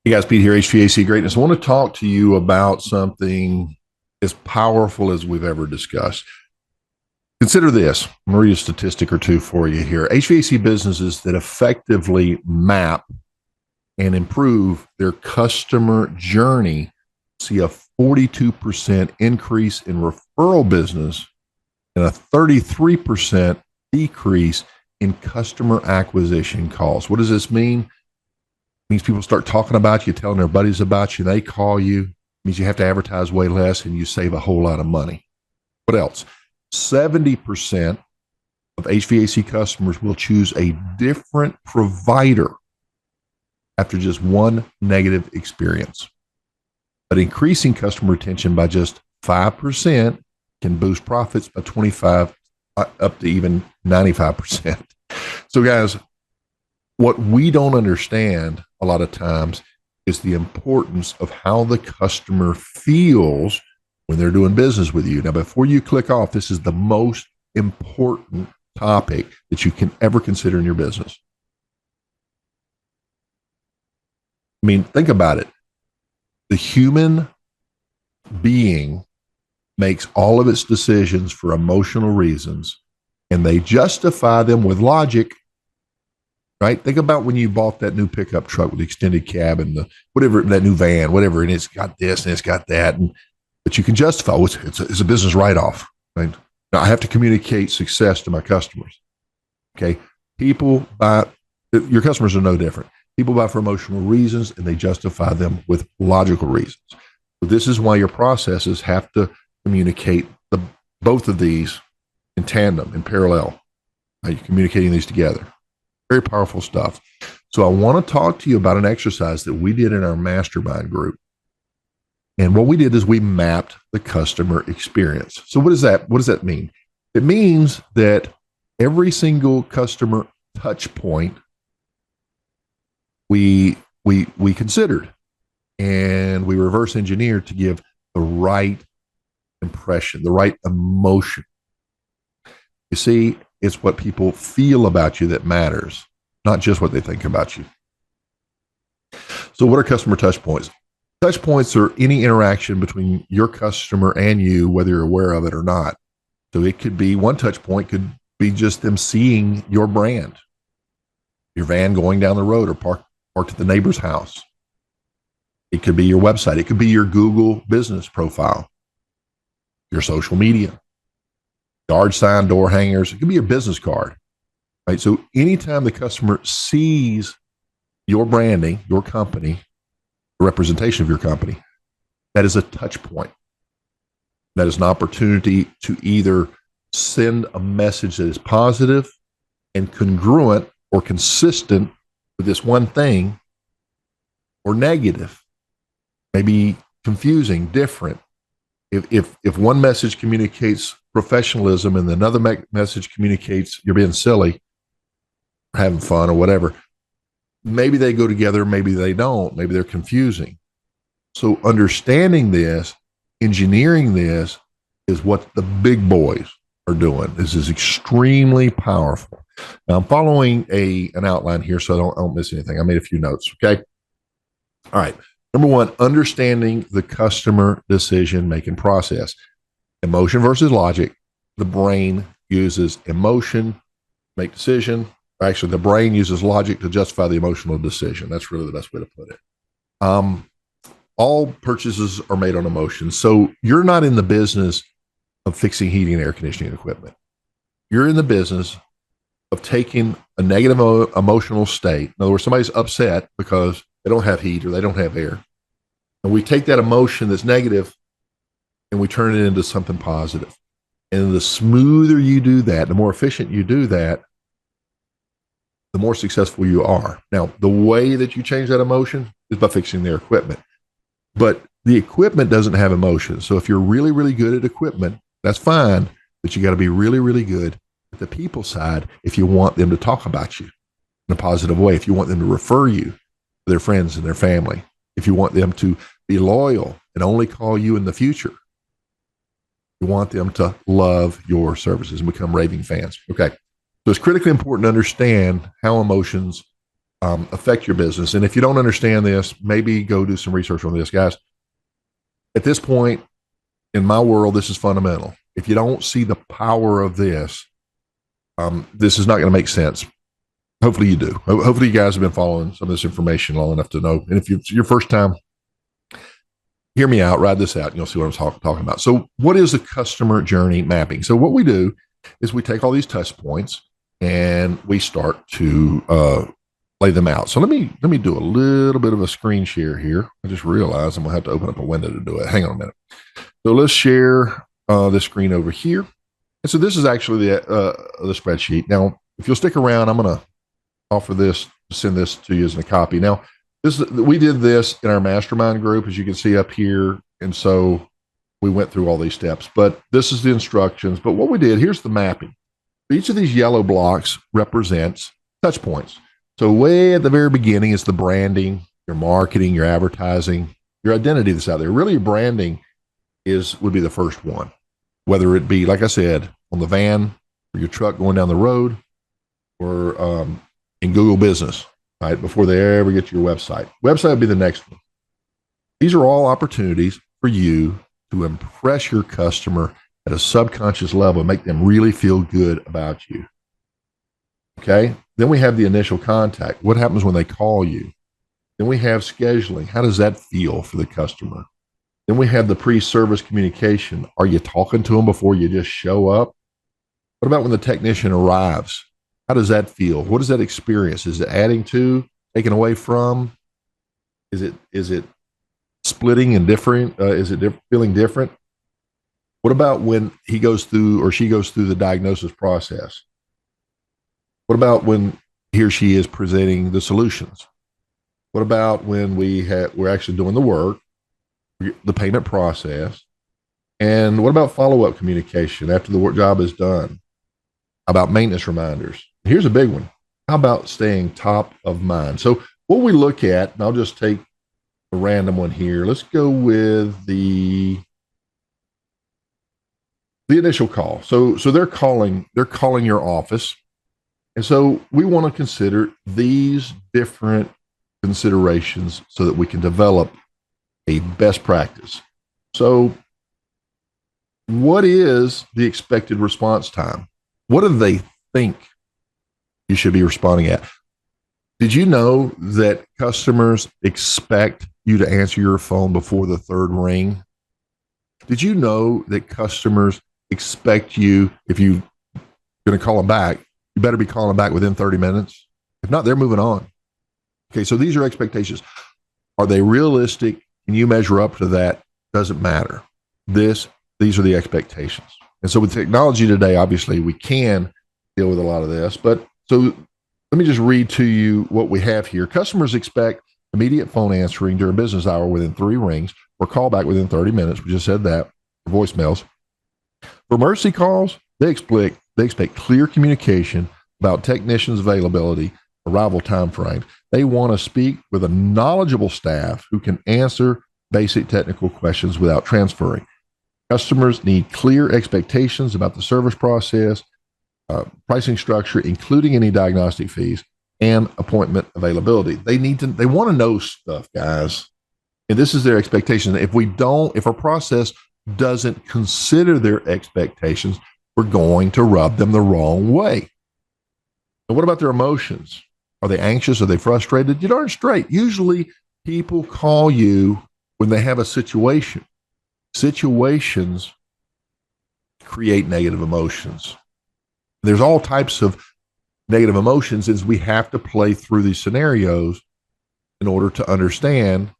Hey guys, Pete here, HVAC Greatness. I want to talk to you about something as powerful as we've ever discussed. Consider this. I'm going to read a statistic or two for you here. HVAC businesses that effectively map and improve their customer journey see a 42% increase in referral business and a 33% decrease in customer acquisition costs. What does this mean? Means people start talking about you, telling their buddies about you, they call you. Means you have to advertise way less and you save a whole lot of money. What else? 70% of HVAC customers will choose a different provider after just one negative experience. But increasing customer retention by just 5% can boost profits by 25 up to even 95%. So guys, what we don't understand a lot of times is the importance of how the customer feels when they're doing business with you. Now, before you click off, this is the most important topic that you can ever consider in your business. I mean, think about it. The human being makes all of its decisions for emotional reasons, and they justify them with logic. Right? Think about when you bought that new pickup truck with the extended cab and the whatever, that new van, whatever, and it's got this and it's got that, but you can justify it's a business write-off. Right? Now I have to communicate success to my customers. Okay, people buy. Your customers are no different. People buy for emotional reasons, and they justify them with logical reasons. So this is why your processes have to communicate both of these in tandem, in parallel. You're communicating these together. Very powerful stuff. So I want to talk to you about an exercise that we did in our mastermind group. And what we did is we mapped the customer experience. So what does that mean? It means that every single customer touch point we considered, and we reverse engineered to give the right impression, the right emotion. You see, it's what people feel about you that matters, not just what they think about you. So what are customer touch points? Touch points are any interaction between your customer and you, whether you're aware of it or not. So it could be one touch point could be just them seeing your brand, your van going down the road or parked at the neighbor's house. It could be your website. It could be your Google business profile, your social media, yard sign, door hangers. It could be your business card, right? So anytime the customer sees your branding, your company, the representation of your company, that is a touch point. That is an opportunity to either send a message that is positive and congruent or consistent with this one thing, or negative, maybe confusing, different. If one message communicates professionalism and another message communicates you're being silly, or having fun, or whatever, maybe they go together, maybe they don't, maybe they're confusing. So understanding this, engineering this, is what the big boys are doing. This is extremely powerful. Now I'm following an outline here, so I don't miss anything. I made a few notes. Okay. All right. Number one, understanding the customer decision-making process. Emotion versus logic. The brain uses emotion, make decision. Actually, the brain uses logic to justify the emotional decision. That's really the best way to put it. All purchases are made on emotion. So you're not in the business of fixing heating and air conditioning equipment. You're in the business of taking a negative emotional state. In other words, somebody's upset because they don't have heat or they don't have air. And we take that emotion that's negative and we turn it into something positive. And the smoother you do that, the more efficient you do that, the more successful you are. Now, the way that you change that emotion is by fixing their equipment. But the equipment doesn't have emotion. So if you're really, really good at equipment, that's fine. But you got to be really, really good at the people side if you want them to talk about you in a positive way, if you want them to refer you to their friends and their family, if you want them to be loyal and only call you in the future. You want them to love your services and become raving fans. Okay. So it's critically important to understand how emotions affect your business. And if you don't understand this, maybe go do some research on this, guys. At this point in my world, this is fundamental. If you don't see the power of this, this is not going to make sense. Hopefully you do. Hopefully you guys have been following some of this information long enough to know. And if it's your first time, hear me out, ride this out, and you'll see what I'm talking about. So what is the customer journey mapping? So what we do is we take all these touch points and we start to lay them out. So let me do a little bit of a screen share here. I just realized I'm gonna have to open up a window to do it. Hang on a minute. So let's share this screen over here. And so this is actually the spreadsheet. Now, if you'll stick around, I'm gonna offer this, send this to you as a copy. Now, we did this in our mastermind group, as you can see up here. And so we went through all these steps, but this is the instructions. But what we did, here's the mapping. Each of these yellow blocks represents touch points. So way at the very beginning is the branding, your marketing, your advertising, your identity that's out there. Really, your branding would be the first one, whether it be, like I said, on the van or your truck going down the road, or in Google Business, right, before they ever get to your website. Website would be the next one. These are all opportunities for you to impress your customer at a subconscious level, make them really feel good about you. Okay? Then we have the initial contact. What happens when they call you? Then we have scheduling. How does that feel for the customer? Then we have the pre-service communication. Are you talking to them before you just show up? What about when the technician arrives? How does that feel? What is that experience? Is it adding to, taking away from? Is it splitting and different? Is it feeling different? What about when he goes through or she goes through the diagnosis process? What about when he or she is presenting the solutions? What about when we're actually doing the work, the payment process? And what about follow-up communication after the work job is done? How about maintenance reminders? Here's a big one. How about staying top of mind? So what we look at, and I'll just take a random one here. Let's go with the initial call. So they're calling your office. And so we want to consider these different considerations so that we can develop a best practice. So what is the expected response time? What do they think you should be responding at? Did you know that customers expect you to answer your phone before the third ring? Did you know that customers expect you, if you're going to call them back, you better be calling back within 30 minutes? If not, they're moving on. Okay, so these are expectations. Are they realistic? Can you measure up to that? Doesn't matter. These are the expectations. And so with technology today, obviously we can deal with a lot of this, but so let me just read to you what we have here. Customers expect immediate phone answering during business hour within 3 rings, or callback within 30 minutes. We just said that for voicemails. For emergency calls, they expect clear communication about technicians' availability, arrival time frame. They want to speak with a knowledgeable staff who can answer basic technical questions without transferring. Customers need clear expectations about the service process, pricing structure, including any diagnostic fees, and appointment availability. They want to know stuff, guys. And this is their expectation. If our process doesn't consider their expectations, we're going to rub them the wrong way. And what about their emotions? Are they anxious? Are they frustrated? You're darn straight. Usually people call you when they have a situation. Situations create negative emotions. There's all types of negative emotions, as we have to play through these scenarios in order to understand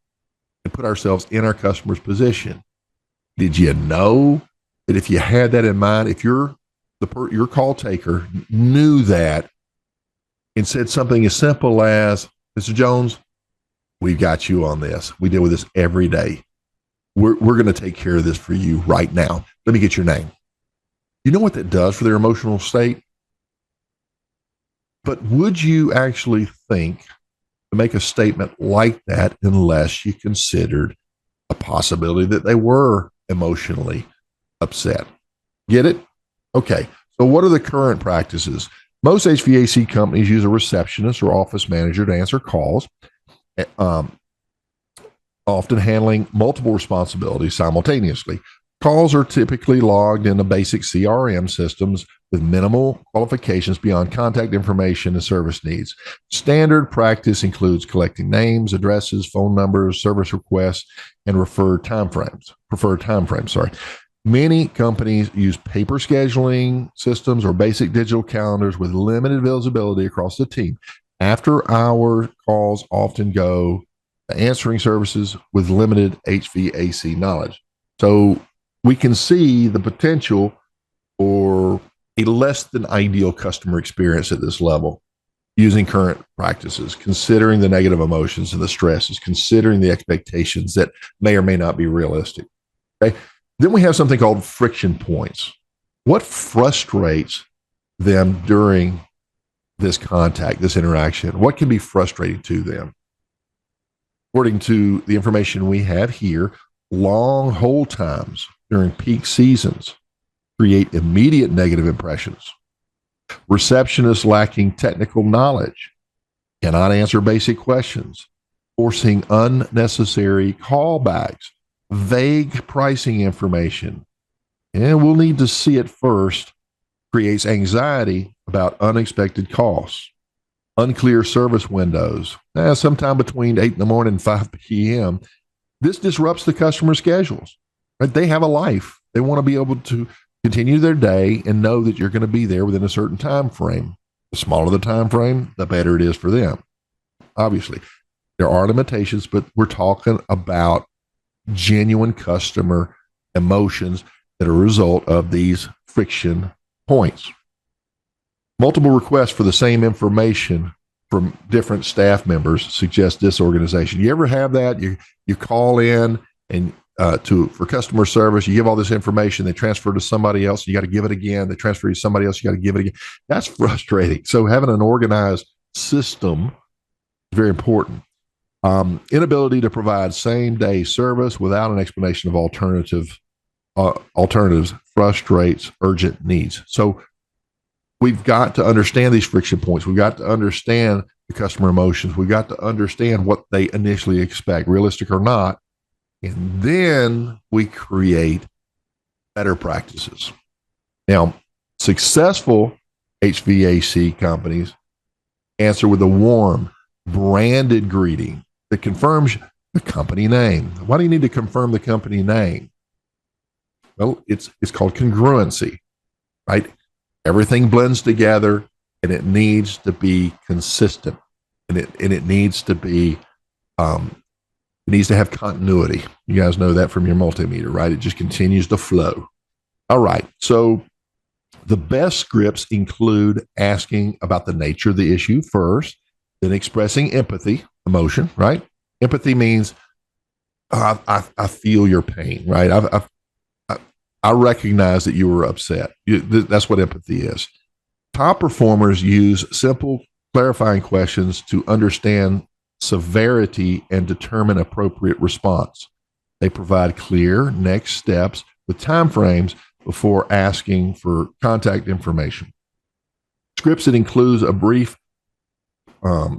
and put ourselves in our customer's position. Did you know that if you had that in mind, if your call taker knew that and said something as simple as, Mr. Jones, we've got you on this. We deal with this every day. We're going to take care of this for you right now. Let me get your name. You know what that does for their emotional state? But would you actually think to make a statement like that unless you considered a possibility that they were emotionally upset? Get it? Okay. So what are the current practices? Most HVAC companies use a receptionist or office manager to answer calls, um, often handling multiple responsibilities simultaneously. Calls are typically logged into basic CRM systems with minimal qualifications beyond contact information and service needs. Standard practice includes collecting names, addresses, phone numbers, service requests, and preferred timeframes. Sorry. Many companies use paper scheduling systems or basic digital calendars with limited visibility across the team. After hour calls often go to answering services with limited HVAC knowledge. So we can see the potential for a less than ideal customer experience at this level using current practices, considering the negative emotions and the stresses, considering the expectations that may or may not be realistic. Okay. Then we have something called friction points. What frustrates them during this contact, this interaction? What can be frustrating to them? According to the information we have here, long hold times during peak seasons create immediate negative impressions. Receptionists lacking technical knowledge cannot answer basic questions, forcing unnecessary callbacks, vague pricing information, and we'll need to see it first, creates anxiety about unexpected costs, unclear service windows, sometime between 8 in the morning and 5 p.m. This disrupts the customer schedules. Right? They have a life. They want to be able to continue their day and know that you're going to be there within a certain time frame. The smaller the time frame, the better it is for them. Obviously, there are limitations, but we're talking about genuine customer emotions that are a result of these friction points. Multiple requests for the same information from different staff members suggest disorganization. You ever have that? You call in and for customer service, you give all this information, they transfer to somebody else, you got to give it again. They transfer to somebody else, you got to give it again. That's frustrating. So having an organized system is very important. Inability to provide same day service without an explanation of alternatives frustrates urgent needs. So we've got to understand these friction points. We've got to understand the customer emotions. We've got to understand what they initially expect, realistic or not. And then we create better practices. Now, successful HVAC companies answer with a warm, branded greeting that confirms the company name. Why do you need to confirm the company name? Well, it's called congruency, right? Everything blends together, and it needs to be consistent, and it needs to be it needs to have continuity. You guys know that from your multimeter, right? It just continues to flow. All right. So the best scripts include asking about the nature of the issue first, then expressing empathy, emotion, right? Empathy means I feel your pain, right? I recognize that you were upset. That's what empathy is. Top performers use simple clarifying questions to understand severity and determine appropriate response. They provide clear next steps with timeframes before asking for contact information. Scripts that includes a brief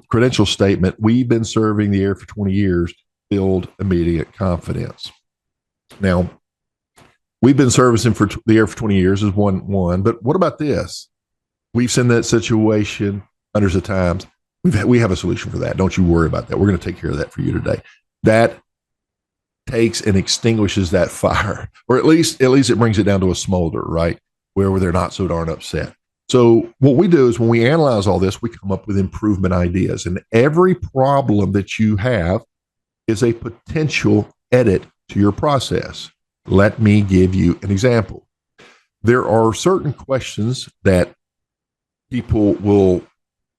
credential statement, we've been serving the air for 20 years, build immediate confidence. Now, we've been servicing for the air for 20 years is one, but what about this? We've seen that situation hundreds of times. We have a solution for that. Don't you worry about that. We're going to take care of that for you today. That takes and extinguishes that fire, or at least it brings it down to a smolder, right? Where they're not so darn upset. So what we do is when we analyze all this, we come up with improvement ideas. And every problem that you have is a potential edit to your process. Let me give you an example. There are certain questions that people will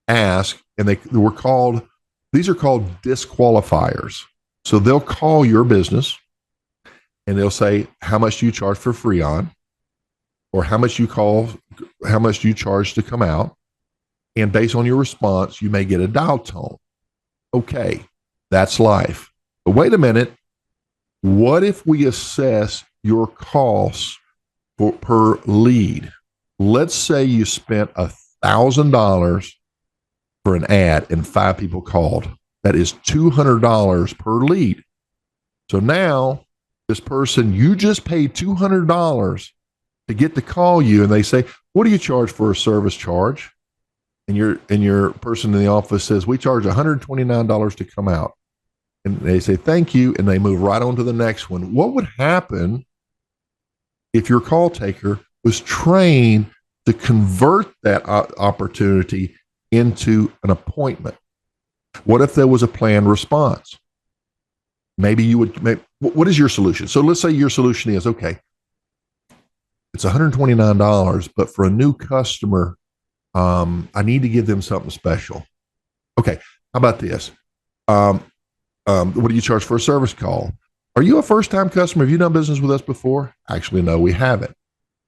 ask, and these are called disqualifiers. So they'll call your business and they'll say, how much do you charge for Freon? Or how much do you charge to come out? And based on your response, you may get a dial tone. Okay, that's life. But wait a minute. What if we assess your costs per lead? Let's say you spent $1,000 for an ad and 5 people called. That is $200 per lead. So now this person, you just paid $200 to get to call you, and they say, what do you charge for a service charge? And your person in the office says, we charge $129 to come out. And they say, thank you, and they move right on to the next one. What would happen if your call taker was trained to convert that opportunity into an appointment? What if there was a planned response? Maybe you would, what is your solution? So let's say your solution is, okay, it's $129, but for a new customer, I need to give them something special. Okay, how about this? What do you charge for a service call? Are you a first-time customer? Have you done business with us before? Actually, no, we haven't.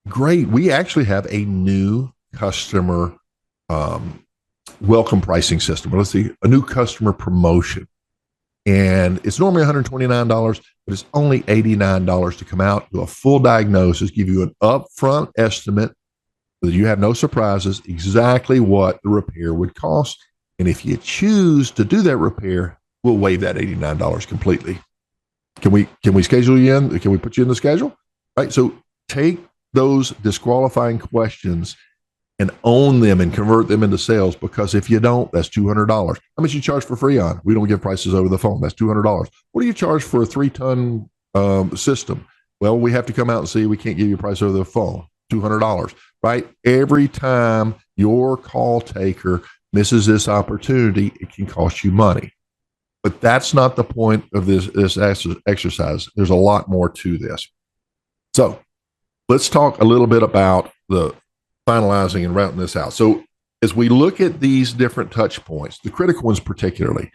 Great. We actually have a new customer welcome pricing system. Let's see, a new customer promotion. And it's normally $129, but it's only $89 to come out, do a full diagnosis, give you an upfront estimate so that you have no surprises, exactly what the repair would cost. And if you choose to do that repair, we'll waive that $89 completely. Can we schedule you in? Can we put you in the schedule? Right. So take those disqualifying questions and own them and convert them into sales, because if you don't, that's $200. How much you charge for Freon? We don't give prices over the phone. That's $200. What do you charge for a 3-ton system? Well, we have to come out and see. We can't give you a price over the phone. $200, right? Every time your call taker misses this opportunity, it can cost you money. But that's not the point of this exercise. There's a lot more to this. So let's talk a little bit about the finalizing and routing this out. So as we look at these different touch points, the critical ones particularly,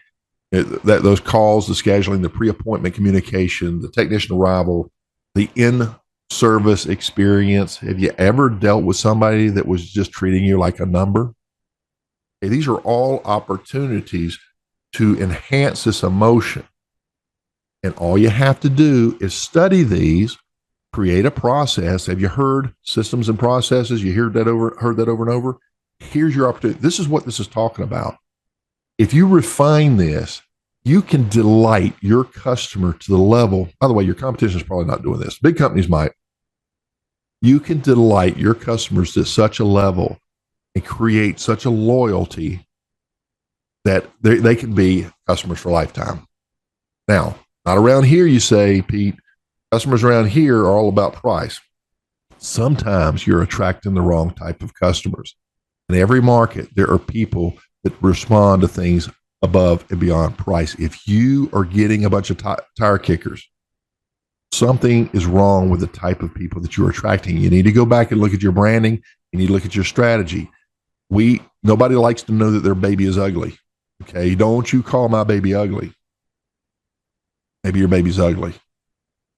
that those calls, the scheduling, the pre-appointment communication, the technician arrival, the in-service experience. Have you ever dealt with somebody that was just treating you like a number? Okay, these are all opportunities to enhance this emotion. And all you have to do is study these, create a process. Have you heard systems and processes? You heard that over and over. Here's your opportunity. This is what this is talking about. If you refine this, you can delight your customer to the level. By the way, your competition is probably not doing this. Big companies might. You can delight your customers to such a level and create such a loyalty that they can be customers for a lifetime. Now, not around here, you say, Pete, customers around here are all about price. Sometimes you're attracting the wrong type of customers. In every market, there are people that respond to things above and beyond price. If you are getting a bunch of tire kickers, something is wrong with the type of people that you're attracting. You need to go back and look at your branding. You need to look at your strategy. Nobody likes to know that their baby is ugly. Okay, don't you call my baby ugly. Maybe your baby's ugly.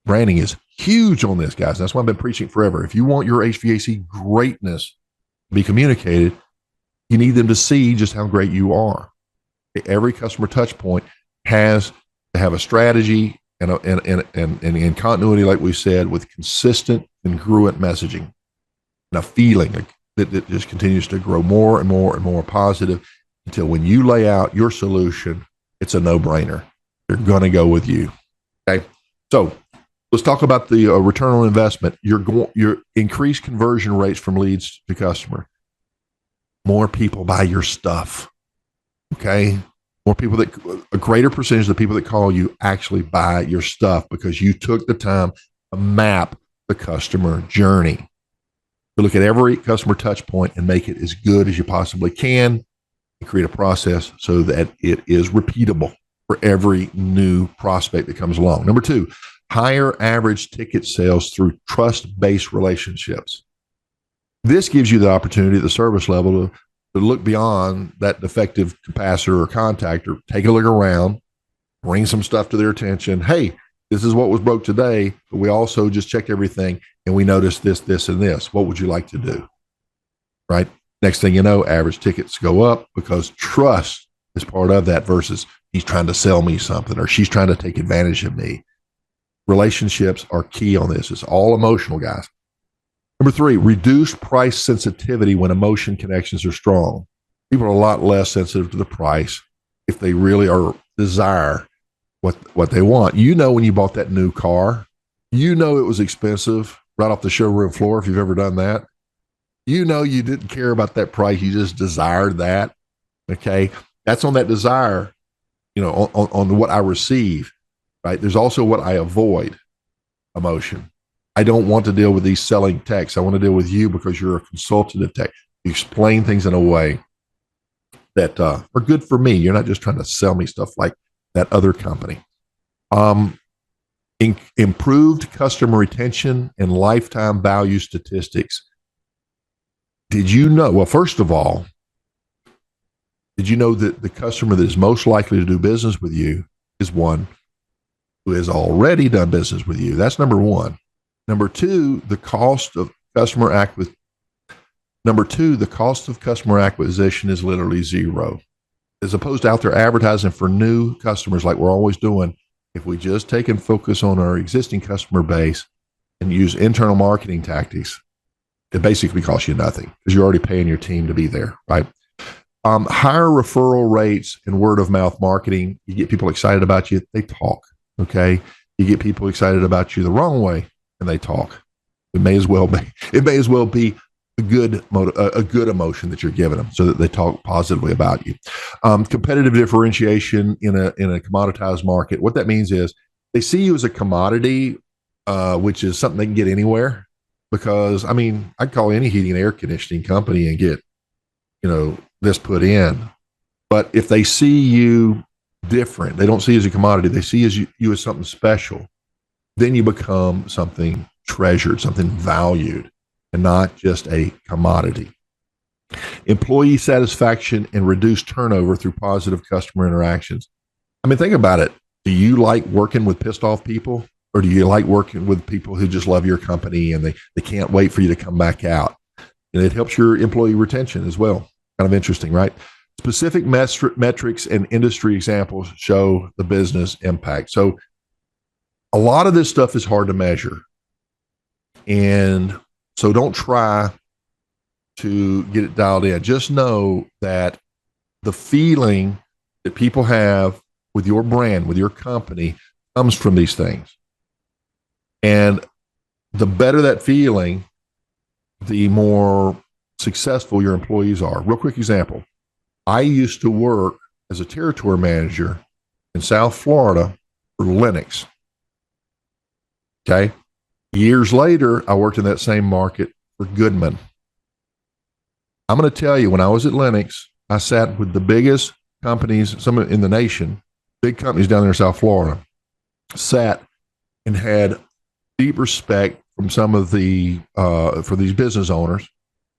Branding is huge on this, guys. That's why I've been preaching forever. If you want your HVAC greatness to be communicated, you need them to see just how great you are. Every customer touch point has to have a strategy and in continuity, like we said, with consistent, congruent messaging and a feeling that just continues to grow more and more and more positive until when you lay out your solution, it's a no-brainer. They're going to go with you. Okay. So let's talk about the return on investment. Your increased conversion rates from leads to customer. More people buy your stuff. Okay. More people a greater percentage of the people that call you actually buy your stuff because you took the time to map the customer journey. To look at every customer touch point and make it as good as you possibly can and create a process so that it is repeatable for every new prospect that comes along. Number 2, higher average ticket sales through trust-based relationships. This gives you the opportunity at the service level to look beyond that defective capacitor or contactor, take a look around, bring some stuff to their attention. Hey, this is what was broke today, but we also just checked everything and we noticed this, this, and this. What would you like to do? Right? Next thing you know, average tickets go up because trust is part of that versus he's trying to sell me something or she's trying to take advantage of me. Relationships are key on this. It's all emotional, guys. Number three, reduce price sensitivity when emotion connections are strong. People are a lot less sensitive to the price if they really are desire what they want. You know, when you bought that new car, you know it was expensive right off the showroom floor if you've ever done that. You know you didn't care about that price. You just desired that. Okay. That's on that desire, on what I receive, right? There's also what I avoid emotion. I don't want to deal with these selling techs. I want to deal with you because you're a consultative tech. You explain things in a way that are good for me. You're not just trying to sell me stuff like that other company. Improved customer retention and lifetime value statistics. Did you know? Well, first of all, did you know that the customer that is most likely to do business with you is one who has already done business with you? That's number one. Number two, the cost of customer acquisition. The cost of customer acquisition is literally zero. As opposed to out there advertising for new customers like we're always doing, if we just take and focus on our existing customer base and use internal marketing tactics, it basically costs you nothing because you're already paying your team to be there, right? Higher referral rates and word of mouth marketing. You get people excited about you, they talk, okay? You get people excited about you the wrong way, and they talk. It may as well be a good emotion that you're giving them so that they talk positively about you. Competitive differentiation in a commoditized market. What that means is they see you as a commodity, which is something they can get anywhere. Because I'd call any heating and air conditioning company and get, this put in. But if they see you different, they don't see you as a commodity. They see you as something special. Then you become something treasured, something valued, and not just a commodity. Employee satisfaction and reduced turnover through positive customer interactions. Think about it. Do you like working with pissed off people? Or do you like working with people who just love your company and they can't wait for you to come back out? And it helps your employee retention as well. Kind of interesting, right? Specific metrics and industry examples show the business impact. So a lot of this stuff is hard to measure. And so don't try to get it dialed in. Just know that the feeling that people have with your brand, with your company, comes from these things. And the better that feeling, the more successful your employees are. Real quick example. I used to work as a territory manager in South Florida for Lennox. Okay. Years later, I worked in that same market for Goodman. I'm going to tell you, when I was at Lennox, I sat with the biggest companies, some in the nation, big companies down there in South Florida, sat and had deep respect from some of the for these business owners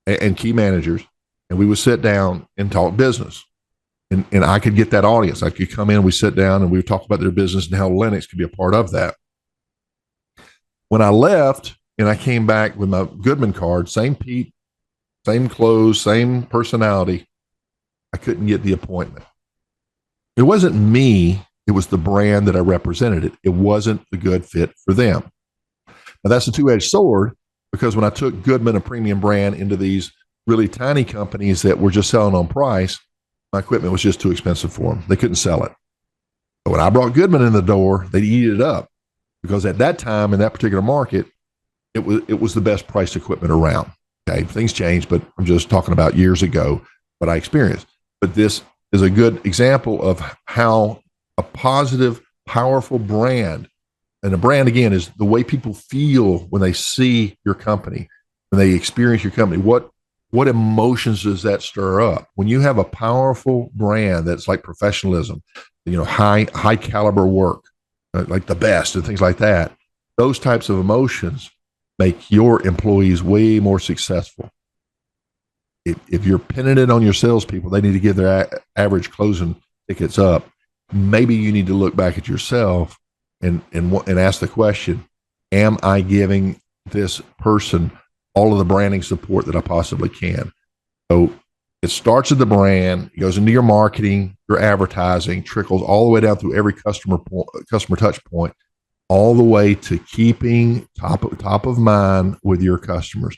and key managers, and we would sit down and talk business, and I could get that audience. I could come in, we sit down, and we would talk about their business and how Lennox could be a part of that. When I left and I came back with my Goodman card, same Pete, same clothes, same personality, I couldn't get the appointment. It wasn't me. It was the brand that I represented. It wasn't a good fit for them. Now, that's a two-edged sword, because when I took Goodman, a premium brand, into these really tiny companies that were just selling on price, my equipment was just too expensive for them. They couldn't sell it. But when I brought Goodman in the door, they'd eat it up, because at that time in that particular market, it was the best priced equipment around. Okay, things changed, but I'm just talking about years ago what I experienced. But this is a good example of how a positive, powerful brand. And a brand, again, is the way people feel when they see your company, when they experience your company. What emotions does that stir up? When you have a powerful brand that's like professionalism, high caliber work, like the best and things like that, those types of emotions make your employees way more successful. If you're pinning it on your salespeople, they need to give their average closing tickets up. Maybe you need to look back at yourself and ask the question, am I giving this person all of the branding support that I possibly can? So it starts at the brand, it goes into your marketing, your advertising, trickles all the way down through every customer touch point, all the way to keeping top of mind with your customers.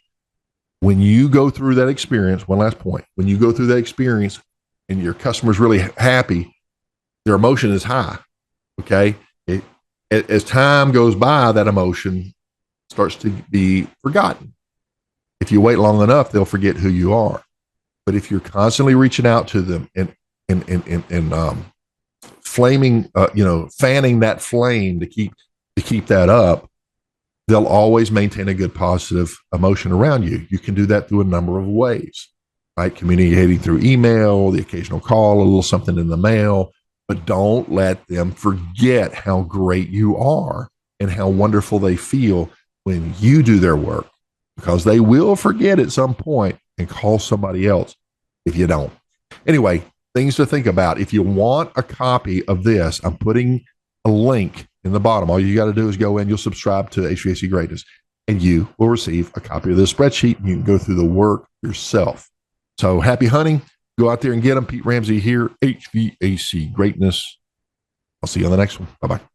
When you go through that experience, one last point, when you go through that experience and your customer's really happy, their emotion is high. Okay. As time goes by, that emotion starts to be forgotten. If you wait long enough, they'll forget who you are. But if you're constantly reaching out to them and flaming, fanning that flame to keep that up, they'll always maintain a good positive emotion around you. You can do that through a number of ways, right? Communicating through email, the occasional call, a little something in the mail, but don't let them forget how great you are and how wonderful they feel when you do their work, because they will forget at some point and call somebody else if you don't. Anyway, things to think about. If you want a copy of this, I'm putting a link in the bottom. All you got to do is go in, you'll subscribe to HVAC Greatness, and you will receive a copy of this spreadsheet, and you can go through the work yourself. So happy hunting. Go out there and get them. Pete Ramsey here, HVAC Greatness. I'll see you on the next one. Bye-bye.